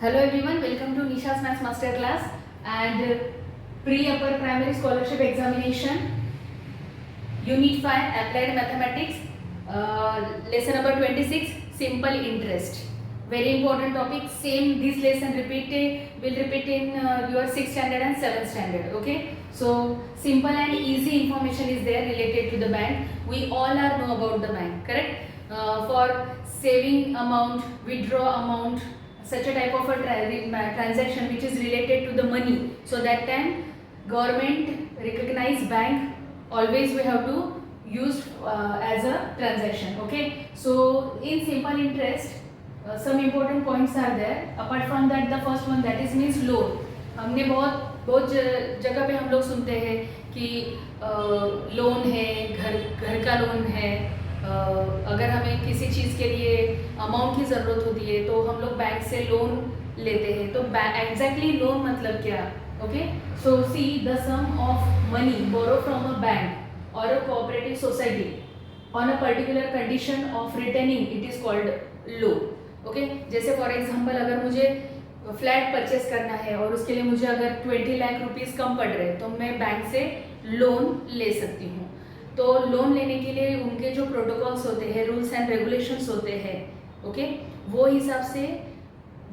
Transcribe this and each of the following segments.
Hello everyone, welcome to Nisha's Maths Master Class and Pre-Upper Primary Scholarship Examination Unit 5 Applied Mathematics Lesson number 26 Simple Interest. Very important topic. Same this lesson will repeat in your 6th standard and 7th standard. Okay. So simple and easy information is there related to the bank. We all are know about the bank, correct? For saving amount, withdraw amount, such a type of a transaction which is related to the money. So that time government recognize bank, always we have to use as a transaction. Okay, so in simple interest some important points are there. Apart from that, the first one, that is means loan. हमने बहुत जगह पे हम लोग सुनते हैं कि loan है, घर का लोन है, अगर हमें किसी चीज़ के लिए अमाउंट की ज़रूरत होती है तो हम लोग बैंक से लोन लेते हैं. तो एग्जैक्टली लोन मतलब क्या? Okay, so see the sum of money borrow from a bank और a cooperative society on a particular condition of retaining, it is called loan. Okay, जैसे फॉर एग्जांपल अगर मुझे फ्लैट परचेस करना है और उसके लिए मुझे अगर 20 लाख रुपीस कम पड़ रहे हैं तो मैं बैंक से लोन ले सकती हूँ. तो लोन लेने के लिए उनके जो प्रोटोकॉल्स होते हैं, रूल्स एंड रेगुलेशंस होते हैं, ओके, वो हिसाब से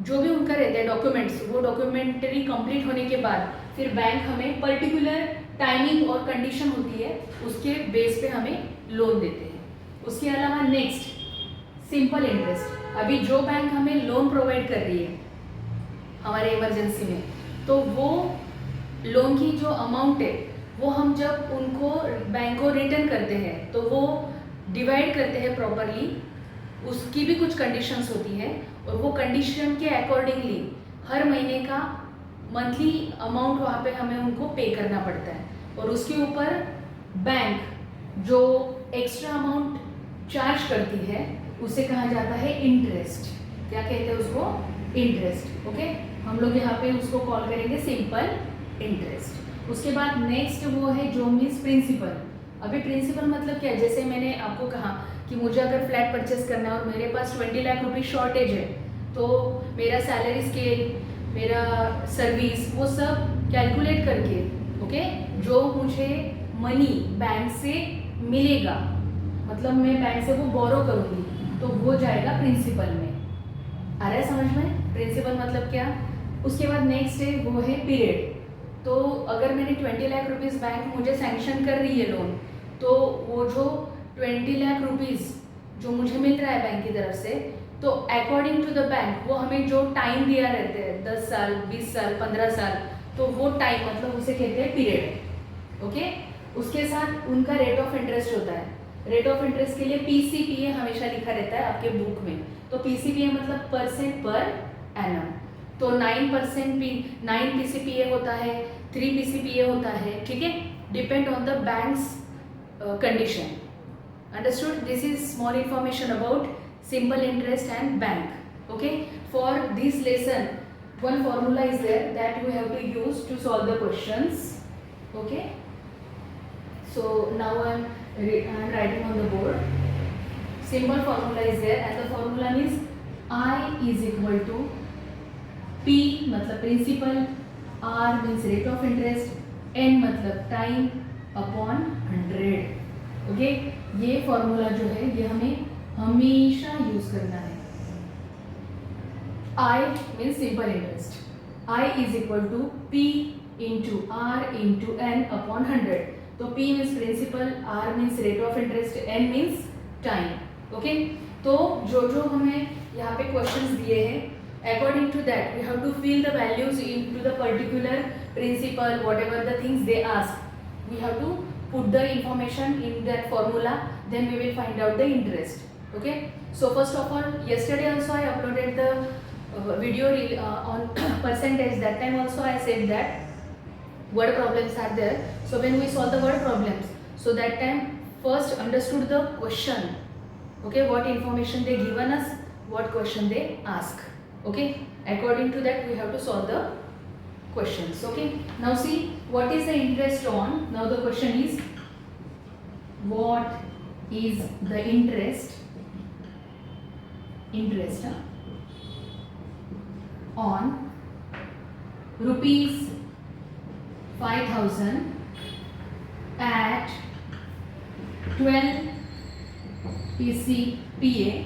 जो भी उनका रहता है डॉक्यूमेंट्स, वो डॉक्यूमेंट्री कंप्लीट होने के बाद फिर बैंक हमें पर्टिकुलर टाइमिंग और कंडीशन होती है, उसके बेस पे हमें लोन देते हैं. उसके अलावा नेक्स्ट सिंपल इंटरेस्ट. अभी जो बैंक हमें लोन प्रोवाइड कर रही है हमारे इमरजेंसी में, तो वो लोन की जो अमाउंट है वो हम जब उनको बैंक को रिटर्न करते हैं तो वो डिवाइड करते हैं प्रॉपरली. उसकी भी कुछ कंडीशंस होती है और वो कंडीशन के अकॉर्डिंगली हर महीने का मंथली अमाउंट वहाँ पे हमें उनको पे करना पड़ता है. और उसके ऊपर बैंक जो एक्स्ट्रा अमाउंट चार्ज करती है उसे कहा जाता है इंटरेस्ट. क्या कहते हैं उसको? इंटरेस्ट. ओके, हम लोग यहाँ पे उसको कॉल करेंगे सिंपल इंटरेस्ट. उसके बाद नेक्स्ट वो है जो मीन्स प्रिंसिपल. अभी प्रिंसिपल मतलब क्या? जैसे मैंने आपको कहा कि मुझे अगर फ्लैट परचेस करना है और मेरे पास 20 लाख रुपीज शॉर्टेज है, तो मेरा सैलरी स्केल, मेरा सर्विस, वो सब कैलकुलेट करके, ओके, जो मुझे मनी बैंक से मिलेगा, मतलब मैं बैंक से वो बोरो करूँगी, तो वो जाएगा प्रिंसिपल में. आ रहा है समझ में? प्रिंसिपल मतलब क्या? उसके बाद नेक्स्ट है वो है पीरियड. तो अगर मैंने 20 लाख रुपीस बैंक मुझे सैंक्शन कर रही है लोन, तो वो जो 20 लाख रुपीस जो मुझे मिल रहा है बैंक की तरफ से, तो अकॉर्डिंग टू द बैंक वो हमें जो टाइम दिया रहते हैं 10 साल, 20 साल, 15 साल, तो वो टाइम मतलब उसे कहते हैं पीरियड. ओके, उसके साथ उनका रेट ऑफ इंटरेस्ट होता है. रेट ऑफ इंटरेस्ट के लिए PCPA हमेशा लिखा रहता है आपके बुक में. तो PCPA मतलब परसेंट पर एनम. तो 9 PCPA होता है, 3 PCPA होता है, ठीक है, depend on the banks condition. Understood? This is small information about simple interest and bank. Okay, for this lesson one formula is there that we have to use to solve the questions. Okay, so now I am writing on the board. Simple formula is there and the formula is I is equal to P मतलब principal, R means rate of interest, N मतलब time upon 100. Okay, ये formula जो है ये हमें हमेशा use करना है. I means simple interest. I is equal to P into R into N upon 100. तो P means principal, R means rate of interest, N means time. Okay, तो जो हमें यहाँ पे क्वेश्चंस दिए हैं, according to that we have to fill the values into the particular principal, whatever the things they ask, we have to put the information in that formula, then we will find out the interest. Okay, so first of all, yesterday also I uploaded the video on percentage. That time also I said that word problems are there. So when we solve the word problems, so that time first understood the question. Okay, what information they given us, what question they ask. Okay, according to that we have to solve the questions. Okay, now see what is the interest on. Now the question is what is the interest on rupees 5,000 at 12 PCPA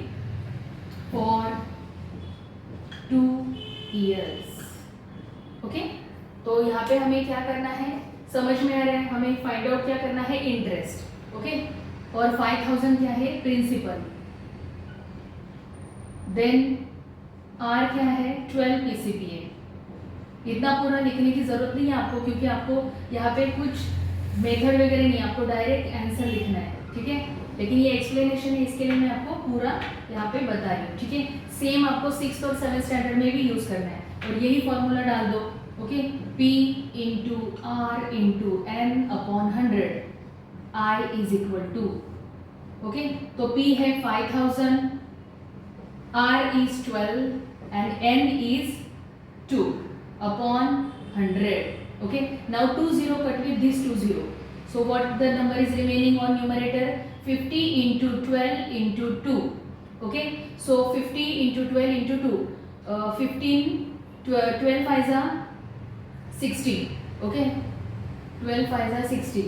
for 2 years. Okay, तो यहाँ पे हमें क्या करना है, समझ में आ रहा है, हमें फाइंड आउट क्या करना है, इंटरेस्ट. ओके, और 5,000 क्या है, प्रिंसिपल. देन आर क्या है, 12 PCPA. इतना पूरा लिखने की जरूरत नहीं है आपको, क्योंकि आपको यहाँ पे कुछ मेथड वगैरह नहीं, आपको डायरेक्ट आंसर लिखना है. ठीक है, लेकिन ये एक्सप्लेनेशन है, इसके लिए मैं आपको पूरा यहाँ पे बता रही हूँ. ठीक है, सेम आपको 6th और 7th स्टैंडर्ड में भी यूज करना है, और यही फॉर्मूला डाल दो. Okay, P into R into N upon 100, I is equal to. Okay, तो P है 5,000, R is 12 and N is 2 upon 100. Okay, now 20 cut with this 20. So what the number is remaining on numerator? 50 into 12 into 2. Okay, so 50 into 12 into 2. 15, 12 5 are 60. Okay, 12 5 are 60.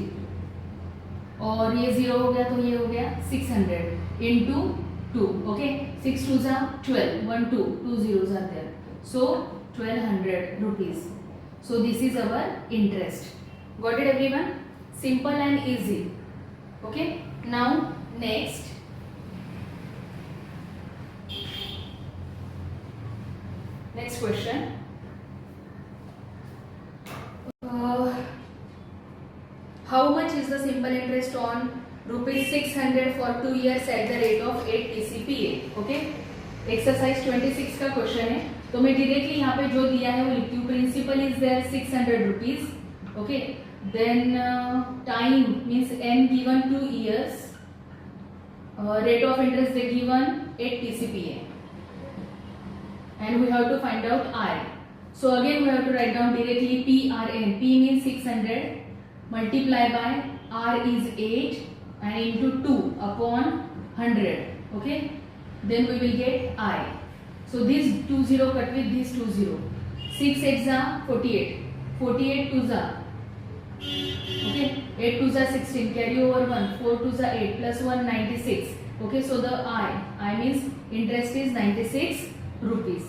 और ये 0 हो गया, तो ये हो गया 600 into 2. Okay, 6 2s are 12, 1 2, 2 zeros are there. So 1200 rupees. So this is our interest. Got it everyone? Simple and easy. Okay, now next. Next question. How much is the simple interest on rupees 600 for 2 years at the rate of 8 PCPA? Okay, exercise 26 का question है, तो मैं directly यहाँ पे जो दिया है वो लिखती हूँ. Principal is there 600 rupees. Okay, then time means n given 2 years, rate of interest they given 8 PCPA, and we have to find out I. So again we have to write down directly PRN. P means 600 multiply by R is 8 and into 2 upon 100. Okay, then we will get I. So this 20 cut with this 20. 6 8s are 48. 48 2s are. Okay, 8 2s are 16. Carry over 1. 4 2s are 8 plus 1 96. Okay, so the I means interest is 96 rupees.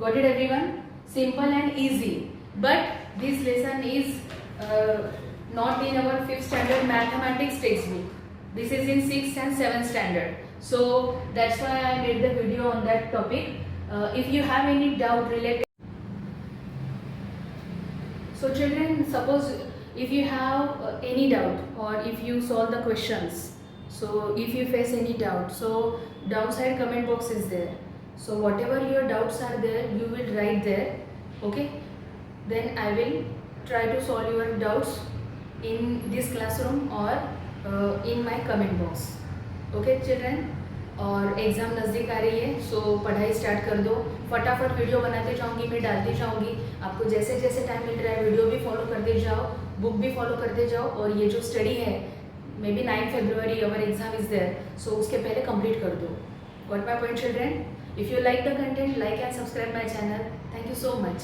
Got it everyone? Simple and easy. But this lesson is not in our 5th standard mathematics textbook. This is in 6th and 7th standard. So that's why I made the video on that topic. If you have any doubt related, so children, suppose if you have any doubt, or if you solve the questions, so if you face any doubt, so downside comment box is there. So whatever your doubts are there, you will write there. Okay, then I will try to solve your doubts in this classroom or in my comment box. Okay children, और exam नज़दीक आ रही है, सो पढ़ाई start कर दो. फटाफट video बनाते जाऊंगी, मैं डालती जाऊंगी. आपको जैसे जैसे टाइम मिल रहा है वीडियो भी फॉलो करते जाओ, बुक भी फॉलो करते जाओ, और ये जो स्टडी है maybe 9 February our exam is there, so उसके पहले कंप्लीट कर दो. Got my point children? If you like the content, like and subscribe my channel. Thank you so much.